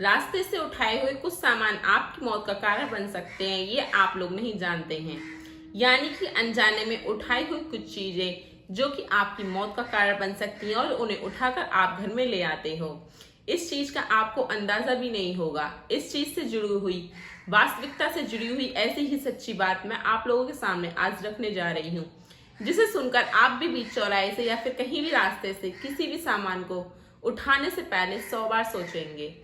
रास्ते से उठाए हुए कुछ सामान आपकी मौत का कारण बन सकते हैं, ये आप लोग नहीं जानते हैं। यानी कि अनजाने में उठाई हुई कुछ चीजें जो कि आपकी मौत का कारण बन सकती हैं और उन्हें उठाकर आप घर में ले आते हो। इस चीज का आपको अंदाजा भी नहीं होगा। इस चीज से जुड़ी हुई, वास्तविकता से जुड़ी हुई ऐसी ही सच्ची बात मैं आप लोगों के सामने आज रखने जा रही हूँ, जिसे सुनकर आप भी बीच चौराहे से या फिर कहीं भी रास्ते से किसी भी सामान को उठाने से पहले 100 बार सोचेंगे।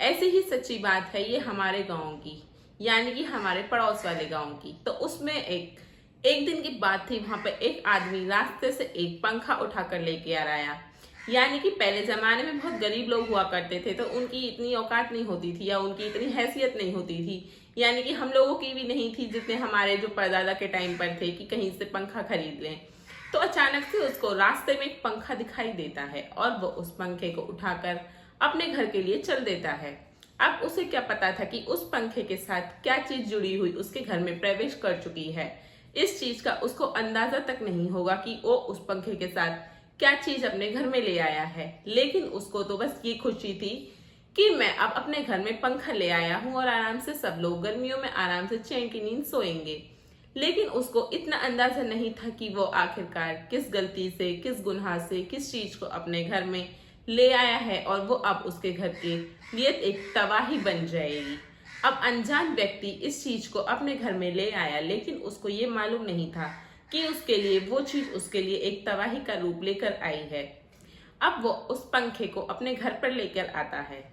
ऐसी ही सच्ची बात है ये हमारे गांव की, यानी कि हमारे पड़ोस वाले गांव की। तो उसमें एक दिन की बात थी। वहां पे एक आदमी रास्ते से एक पंखा उठाकर लेके आ रहा। यानी कि पहले जमाने में बहुत गरीब लोग हुआ करते थे, तो उनकी इतनी औकात नहीं होती थी या उनकी इतनी हैसियत नहीं होती थी, यानी कि हम लोगों की भी नहीं थी जितने हमारे जो परदादा के टाइम पर थे कि कहीं से पंखा खरीद लें। तो अचानक से उसको रास्ते में एक पंखा दिखाई देता है और वो उस पंखे को उठाकर अपने घर के लिए चल देता है। अब उसे क्या पता था कि उस पंखे के साथ क्या चीज जुड़ी हुई उसके घर में प्रवेश कर चुकी है। इस चीज का उसको अंदाजा तक नहीं होगा कि वो उस पंखे के साथ क्या चीज अपने घर में ले आया है। लेकिन उसको तो बस ये खुशी थी कि मैं अब अपने घर में पंखा ले आया हूँ और आराम से सब लोग गर्मियों में आराम से चैन की नींद सोएंगे। लेकिन उसको इतना अंदाजा नहीं था कि वो आखिरकार किस गलती से, किस गुनाह से, किस चीज को अपने घर में ले आया है और वो अब उसके घर के लिए एक तबाही बन जाएगी। अब अनजान व्यक्ति इस चीज को अपने घर में ले आया, लेकिन उसको ये मालूम नहीं था कि उसके लिए वो चीज उसके लिए एक तबाही का रूप लेकर आई है। अब वो उस पंखे को अपने घर पर लेकर आता है।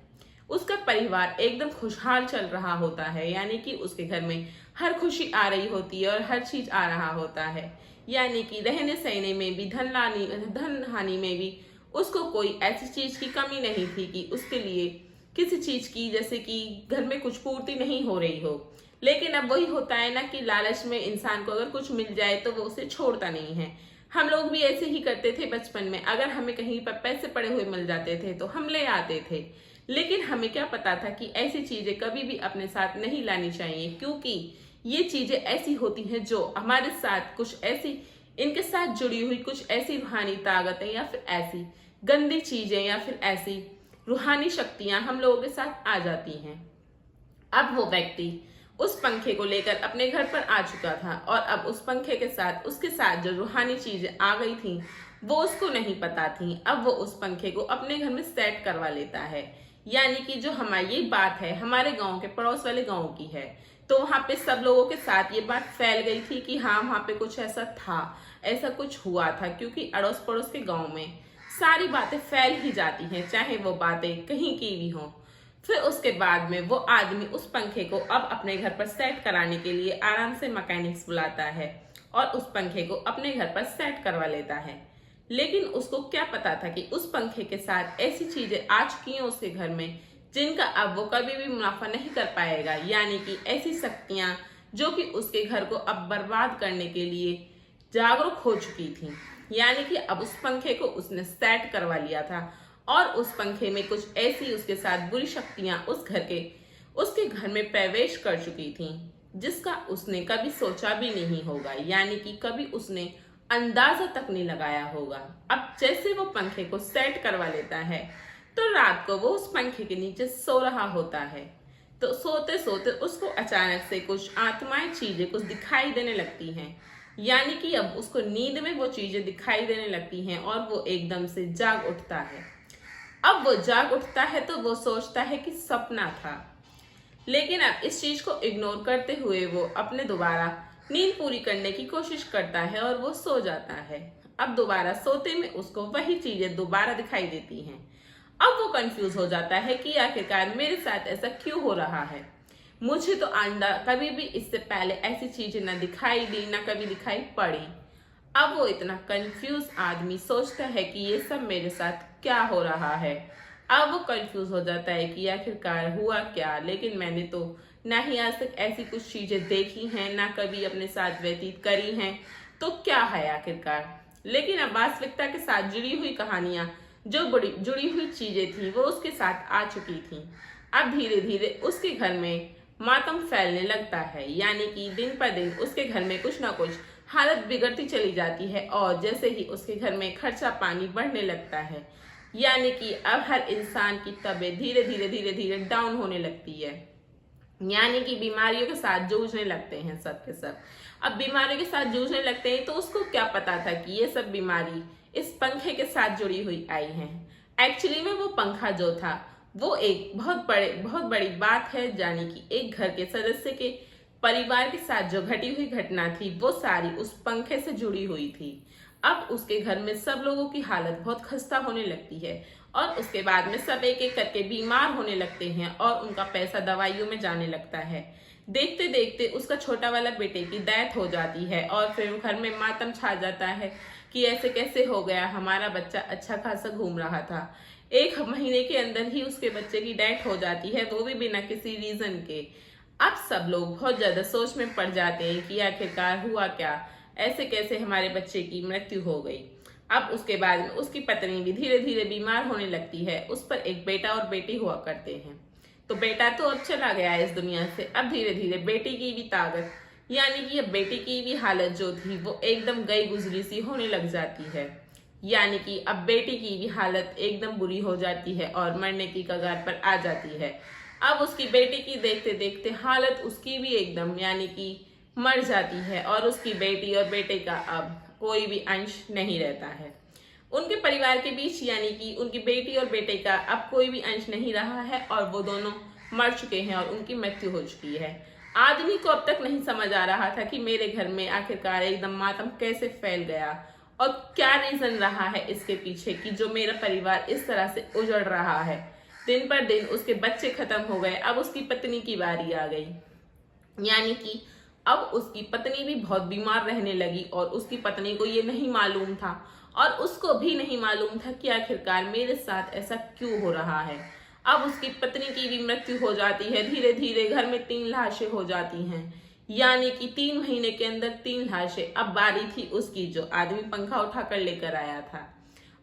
उसका परिवार एकदम खुशहाल चल रहा होता है, यानी कि उसके घर में हर खुशी आ रही होती है और हर चीज आ रहा होता है। यानी कि रहने सहने में भी, धन हानि में भी उसको कोई ऐसी चीज की कमी नहीं थी कि उसके लिए किसी चीज की, जैसे कि घर में कुछ पूर्ति नहीं हो रही हो। लेकिन अब वही होता है ना कि लालच में इंसान को अगर कुछ मिल जाए तो वो उसे छोड़ता नहीं है। हम लोग भी ऐसे ही करते थे बचपन में। अगर हमें कहीं पर पैसे पड़े हुए मिल जाते थे तो हम ले आते थे। लेकिन हमें क्या पता था कि ऐसी चीजें कभी भी अपने साथ नहीं लानी चाहिए, क्योंकि ये चीजें ऐसी होती हैं जो हमारे साथ कुछ ऐसी, इनके साथ जुड़ी हुई कुछ ऐसी रूहानी ताकतें या फिर ऐसी गंदी चीजें या फिर ऐसी रूहानी शक्तियां हम लोगों के साथ आ जाती हैं। अब वो व्यक्ति उस पंखे को लेकर अपने घर पर आ चुका था और अब उस पंखे के साथ उसके साथ जो रूहानी चीजें आ गई थी वो उसको नहीं पता थी। अब वो उस पंखे को अपने घर में सेट करवा लेता है। यानी कि जो हमारी ये बात है हमारे गांव के पड़ोस वाले गांव की है, तो वहां पे सब लोगों के साथ ये बात फैल गई थी कि हाँ, वहां पे कुछ ऐसा था, ऐसा कुछ हुआ था। क्योंकि अड़ोस पड़ोस के गांव में सारी बातें फैल ही जाती हैं, चाहे वो बातें कहीं की भी हों। फिर उसके बाद में वो आदमी उस पंखे को अब अपने घर पर सेट कराने के लिए आराम से मैकेनिक्स बुलाता है और उस पंखे को अपने घर पर सेट करवा लेता है। लेकिन उसको क्या पता था कि उस पंखे के साथ ऐसी चीजें आ चुकी हैं उसके घर में जिनका अब वो कभी भी मुनाफा नहीं कर पाएगा। यानी कि ऐसी शक्तियां जो कि उसके घर को अब बर्बाद करने के लिए जागरूक हो चुकी थी। यानी कि अब उस पंखे को उसने सेट करवा लिया था और उस पंखे में कुछ ऐसी उसके साथ बुरी शक्तियां उसके घर में प्रवेश कर चुकी थी, जिसका उसने कभी सोचा भी नहीं होगा। यानी कि कभी उसने अंदाजा तक नहीं लगाया होगा। अब जैसे वो पंखे को सेट करवा लेता है तो रात को वो उस पंखे के नीचे सो रहा होता है। तो सोते सोते उसको अचानक से कुछ आत्माएं, चीजें कुछ दिखाई देने लगती हैं। यानी कि अब उसको नींद में वो चीजें दिखाई देने लगती हैं और वो एकदम से जाग उठता है। अब वो जाग उठता है तो वो सोचता है कि सपना था, लेकिन अब इस चीज को इग्नोर करते हुए वो अपने दोबारा नींद पूरी करने की कोशिश करता है और वो सो जाता है। अब दोबारा सोते में उसको वही चीजें दोबारा दिखाई देती हैं। अब वो कंफ्यूज हो जाता है कि आखिरकार मेरे साथ ऐसा क्यों हो रहा है। मुझे तो आंदा कभी भी इससे पहले ऐसी चीजें न दिखाई दी, न कभी दिखाई पड़ी। अब वो इतना कंफ्यूज आदमी सोचता है कि ये सब मेरे साथ क्या हो रहा है। अब वो कंफ्यूज हो जाता है कि आखिरकार हुआ क्या। लेकिन मैंने तो ना ही आज तक ऐसी कुछ चीजें देखी हैं, ना कभी अपने साथ व्यतीत करी हैं, तो क्या है आखिरकार। लेकिन अब वास्तविकता के साथ जुड़ी हुई कहानियां, जो बड़ी जुड़ी हुई चीजें थी वो उसके साथ आ चुकी थी। अब धीरे धीरे उसके घर में मातम फैलने लगता है। यानी कि दिन पर दिन उसके घर में कुछ ना कुछ हालत बिगड़ती चली जाती है और जैसे ही उसके घर में खर्चा पानी बढ़ने लगता है, यानी कि अब हर इंसान की तबीयत धीरे धीरे डाउन होने लगती है, यानी कि बीमारियों के साथ जूझने लगते हैं सब के सब। अब बीमारियों के साथ जूझने लगते हैं तो उसको क्या पता था कि ये सब बीमारी इस पंखे के साथ जुड़ी हुई आई है। एक्चुअली में वो पंखा जो था वो एक बहुत बड़ी बात है, यानी कि एक घर के सदस्य के परिवार के साथ जो घटी हुई घटना थी वो सारी उस पंखे से जुड़ी हुई थी। अब उसके घर में सब लोगों की हालत बहुत खस्ता होने लगती है और उसके बाद में सब एक एक करके बीमार होने लगते हैं और उनका पैसा दवाइयों में जाने लगता है। देखते देखते उसका छोटा वाला बेटे की डेथ हो जाती है और फिर घर में मातम छा जाता है कि ऐसे कैसे हो गया, हमारा बच्चा अच्छा खासा घूम रहा था। 1 महीने के अंदर ही उसके बच्चे की डेथ हो जाती है, वो भी बिना किसी रीजन के। अब सब लोग बहुत ज्यादा सोच में पड़ जाते हैं कि आखिरकार हुआ क्या, ऐसे कैसे हमारे बच्चे की मृत्यु हो गई। अब उसके बाद में उसकी पत्नी भी धीरे धीरे बीमार होने लगती है। उस पर एक बेटा और बेटी हुआ करते हैं। तो बेटा तो अब चला गया है इस दुनिया से, अब धीरे धीरे बेटी की भी ताकत, यानी कि अब बेटी की भी हालत जो थी वो एकदम गई गुजरी सी होने लग जाती है। यानी कि अब बेटी की भी हालत एकदम बुरी हो जाती है और मरने की कगार पर आ जाती है। अब उसकी बेटी की देखते देखते हालत उसकी भी एकदम यानी कि मर जाती है और उसकी बेटी और बेटे का अब कोई भी अंश नहीं रहता है। उनके परिवार के बीच यानी कि उनकी बेटी और बेटे का अब कोई भी अंश नहीं रहा है और वो दोनों मर चुके हैं और उनकी मृत्यु हो चुकी है। आदमी को अब तक नहीं समझ आ रहा था कि मेरे घर में आखिरकार एकदम मातम कैसे फैल गया और क्या रीजन रहा है इसके पीछे कि जो मेरा परिवार इस तरह से उजड़ रहा है। दिन पर दिन उसके बच्चे खत्म हो गए, अब उसकी पत्नी की बारी आ गई। यानी कि अब उसकी पत्नी भी बहुत बीमार रहने लगी और उसकी पत्नी को ये नहीं मालूम था और उसको भी नहीं मालूम था कि आखिरकार मेरे साथ ऐसा क्यों हो रहा है। अब उसकी पत्नी की भी मृत्यु हो जाती है। धीरे धीरे घर में 3 लाशें हो जाती हैं, यानी कि 3 महीने के अंदर 3 लाशें। अब बारी थी उसकी, जो आदमी पंखा उठाकर लेकर आया था।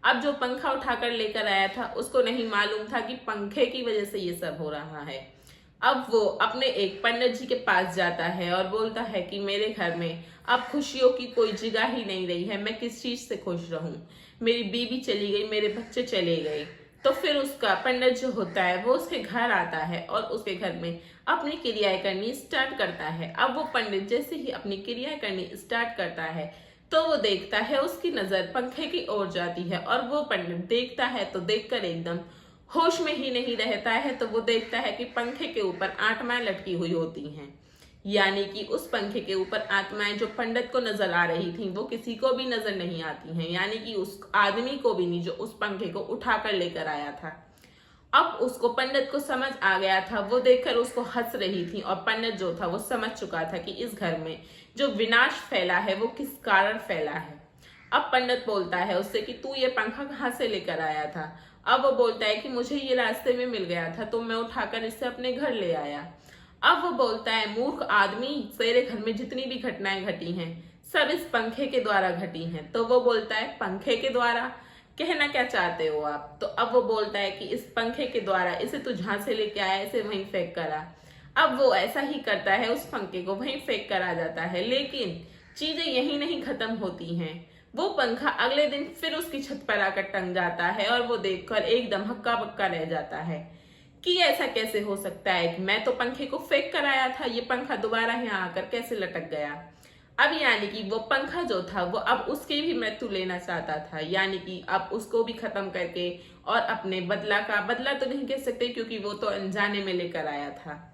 अब जो पंखा उठाकर लेकर आया था उसको नहीं मालूम था कि पंखे की वजह से ये सब हो रहा है। अब वो अपने एक पंडित जी के पास जाता है और बोलता है कि मेरे घर में अब खुशियों की कोई जगह ही नहीं रही है, मैं किस चीज से खुश रहूं, मेरी बीवी चली गई, मेरे बच्चे चले गए। तो फिर उसका पंडित जो होता है वो उसके घर आता है और उसके घर में अपनी क्रियाएं करनी स्टार्ट करता है। अब वो पंडित जैसे ही अपनी क्रियाएं करनी स्टार्ट करता है तो वो देखता है, उसकी नजर पंखे की ओर जाती है और वो पंडित देखता है तो देखकर एकदम होश में ही नहीं रहता है। तो वो देखता है कि पंखे के ऊपर आत्माएं लटकी हुई होती हैं, यानी कि उस पंखे के ऊपर आत्माएं जो पंडित को नजर आ रही थी वो किसी को भी नजर नहीं आती हैं, यानी कि उस आदमी को भी नहीं जो उस पंखे को उठाकर लेकर आया था। अब उसको पंडित को समझ आ गया था, वो देखकर उसको हंस रही थी और पंडित जो था वो समझ चुका था कि इस घर में जो विनाश फैला है वो किस कारण फैला है। अब पंडित बोलता है उससे कि तू ये पंखा कहाँ से लेकर आया था। अब वो बोलता है कि मुझे ये रास्ते में मिल गया था तो मैं उठाकर इसे अपने घर ले आया। अब वो बोलता है, मूर्ख आदमी, तेरे घर में जितनी भी घटनाएं घटी हैं सब इस पंखे के द्वारा घटी हैं। तो वो बोलता है, पंखे के द्वारा कहना क्या चाहते हो आप। तो अब वो बोलता है कि इस पंखे के द्वारा, इसे तू जहां से लेके आया इसे वहीं फेंक कर आ। अब वो ऐसा ही करता है, उस पंखे को वहीं फेंक कर आ जाता है। लेकिन चीजें यही नहीं खत्म होती हैं, वो पंखा अगले दिन फिर उसकी छत पर आकर टंग जाता है और वो देखकर एकदम हक्का बक्का रह जाता है कि ऐसा कैसे हो सकता है कि मैं तो पंखे को फेंक कर आया था, ये पंखा दोबारा यहाँ आकर कैसे लटक गया। अब यानी कि वो पंखा जो था वो अब उसकी भी मृत्यु लेना चाहता था, यानी कि अब उसको भी खत्म करके और अपने बदला तो नहीं कह सकते क्योंकि वो तो अनजाने में लेकर आया था।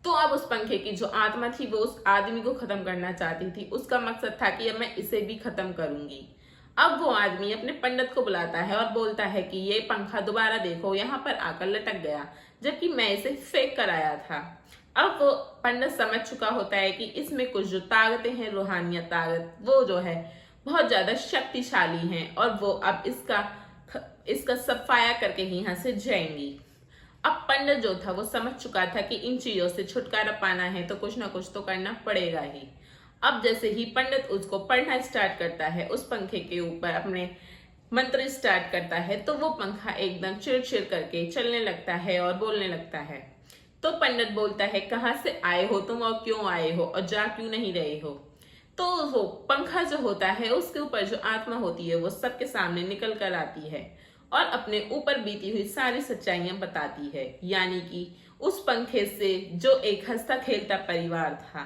तो अब उस पंखे की जो आत्मा थी वो उस आदमी को खत्म करना चाहती थी। उसका मकसद था कि अब मैं इसे भी खत्म करूंगी। अब वो आदमी अपने पंडित को बुलाता है और बोलता है कि ये पंखा दोबारा देखो यहाँ पर आकर लटक गया, जबकि मैं इसे फेंक कर आया था। अब वो पंडित समझ चुका होता है कि इसमें कुछ जो ताकतें हैं, रूहानियत ताकत, वो जो है बहुत ज्यादा शक्तिशाली हैं और वो अब इसका सफाया करके ही यहाँ से जाएंगी। अब पंडित जो था वो समझ चुका था कि इन चीजों से छुटकारा पाना है तो कुछ ना कुछ तो करना पड़ेगा ही। अब जैसे ही पंडित उसको पढ़ना स्टार्ट करता है, उस पंखे के ऊपर अपने मंत्र स्टार्ट करता है, तो वो पंखा एकदम चिड़चिड़ करके चलने लगता है और बोलने लगता है। तो पंडित बोलता है, कहाँ से आए हो तुम और क्यों आए हो और जा क्यों नहीं रहे हो। तो वो पंखा जो होता है उसके ऊपर जो आत्मा होती है वो सबके सामने निकल कर आती है और अपने ऊपर बीती हुई सारी सच्चाइयां बताती है। यानी कि उस पंखे से जो एक हंसता खेलता परिवार था,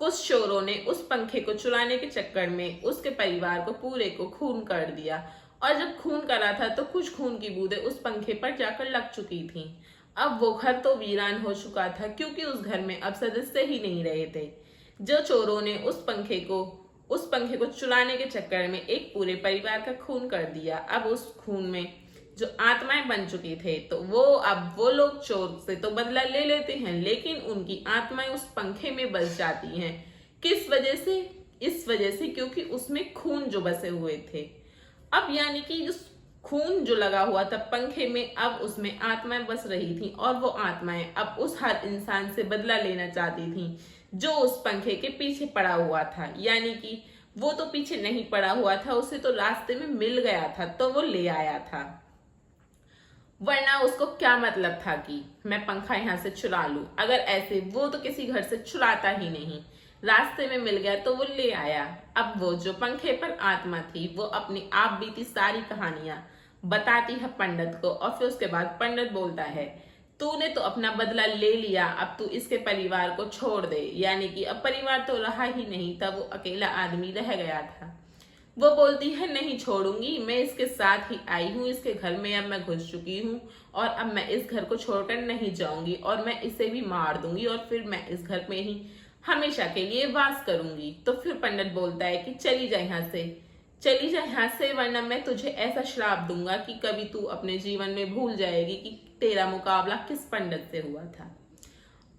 कुछ चोरों ने उस पंखे को चुराने के चक्कर में उसके परिवार को पूरे को खून कर दिया, और जब खून करा था तो कुछ खून की बूंदें उस पंखे पर जाकर लग चुकी थीं। अब वो घर तो वीरान हो चुका था, क्योंकि उस घर में अब सदस्य ही नहीं रहे थे। जो चोरों ने उस पंखे को चुराने के चक्कर में एक पूरे परिवार का खून कर दिया, अब उस खून में जो आत्माएं बन चुकी थे, तो वो लोग चोर से तो बदला ले लेते हैं, लेकिन उनकी आत्माएं उस पंखे में बस जाती हैं। किस वजह से? इस वजह से क्योंकि उसमें खून जो बसे हुए थे। अब यानी कि उस खून जो लगा हुआ था पंखे में, अब उसमें आत्माएं बस रही थी, और वो आत्माएं अब उस हर इंसान से बदला लेना चाहती थी जो उस पंखे के पीछे पड़ा हुआ था। यानी कि वो तो पीछे नहीं पड़ा हुआ था, उसे तो रास्ते में मिल गया था, तो वो ले आया था। वरना उसको क्या मतलब था कि मैं पंखा यहाँ से चुरा लूं? अगर ऐसे वो तो किसी घर से चुराता ही नहीं, रास्ते में मिल गया तो वो ले आया। अब वो जो पंखे पर आत्मा थी, वो अपनी आप बीती सारी कहानियां बताती है पंडित को, और फिर उसके बाद पंडित बोलता है, तूने तो अपना बदला ले लिया, अब तू इसके परिवार को छोड़ दे। यानी कि अब परिवार तो रहा ही नहीं था, वो अकेला आदमी रह गया था। वो बोलती है, नहीं छोड़ूंगी, मैं इसके साथ ही आई हूँ, इसके घर में अब मैं घुस चुकी हूँ, और अब मैं इस घर को छोड़कर नहीं जाऊंगी, और मैं इसे भी मार दूंगी, और फिर मैं इस घर में ही हमेशा के लिए वास करूंगी। तो फिर पंडित बोलता है कि चली जा यहाँ से, वरना मैं तुझे ऐसा श्राप दूंगा कि कभी तू अपने जीवन में भूल जाएगी कि तेरा मुकाबला किस पंडित से हुआ था।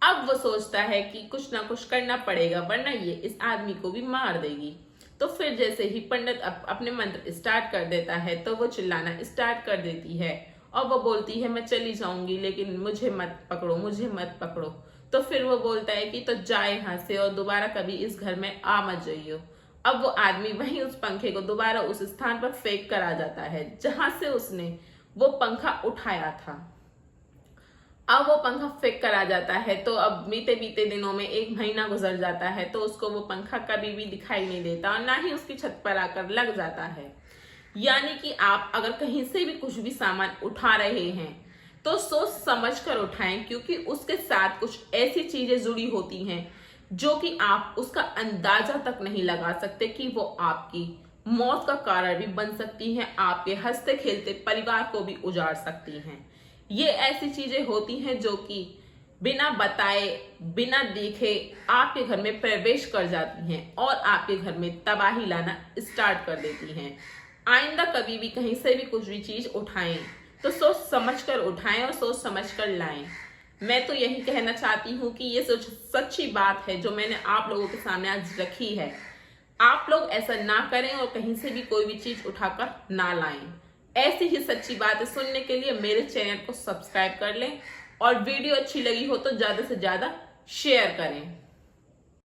अब वो सोचता है कि कुछ ना कुछ करना पड़ेगा, वरना ये इस आदमी को भी मार देगी। तो फिर जैसे ही पंडित अपने मंत्र स्टार्ट कर देता है, तो वो चिल्लाना स्टार्ट कर देती है, और वो बोलती है, मैं चली जाऊंगी, लेकिन मुझे मत पकड़ो। तो फिर वो बोलता है कि तो जाए यहाँ से, और दोबारा कभी इस घर में आ मत जाइयो। अब वो आदमी वहीं उस पंखे को दोबारा उस स्थान पर फेंक कर आ जाता है जहां से उसने वो पंखा उठाया था। अब वो पंखा फेंक कर आ जाता है, तो अब बीते दिनों में 1 महीना गुजर जाता है, तो उसको वो पंखा कभी भी दिखाई नहीं देता, और ना ही उसकी छत पर आकर लग जाता है। यानी कि आप अगर कहीं से भी कुछ भी सामान उठा रहे हैं, तो सोच समझ कर उठाएं, क्योंकि उसके साथ कुछ ऐसी चीजें जुड़ी होती हैं जो कि आप उसका अंदाजा तक नहीं लगा सकते कि वो आपकी मौत का कारण भी बन सकती हैं, आपके हंसते खेलते परिवार को भी उजाड़ सकती हैं। ये ऐसी चीजें होती हैं जो कि बिना बताए, बिना देखे आपके घर में प्रवेश कर जाती हैं, और आपके घर में तबाही लाना स्टार्ट कर देती हैं। आइंदा कभी भी कहीं से भी कुछ भी चीज उठाएं, तो सोच समझ कर उठाएं और सोच समझ कर लाएं। मैं तो यही कहना चाहती हूँ कि ये सच्ची बात है जो मैंने आप लोगों के सामने आज रखी है। आप लोग ऐसा ना करें और कहीं से भी कोई भी चीज उठाकर ना लाएं। ऐसी ही सच्ची बातें सुनने के लिए मेरे चैनल को सब्सक्राइब कर लें, और वीडियो अच्छी लगी हो तो ज्यादा से ज्यादा शेयर करें।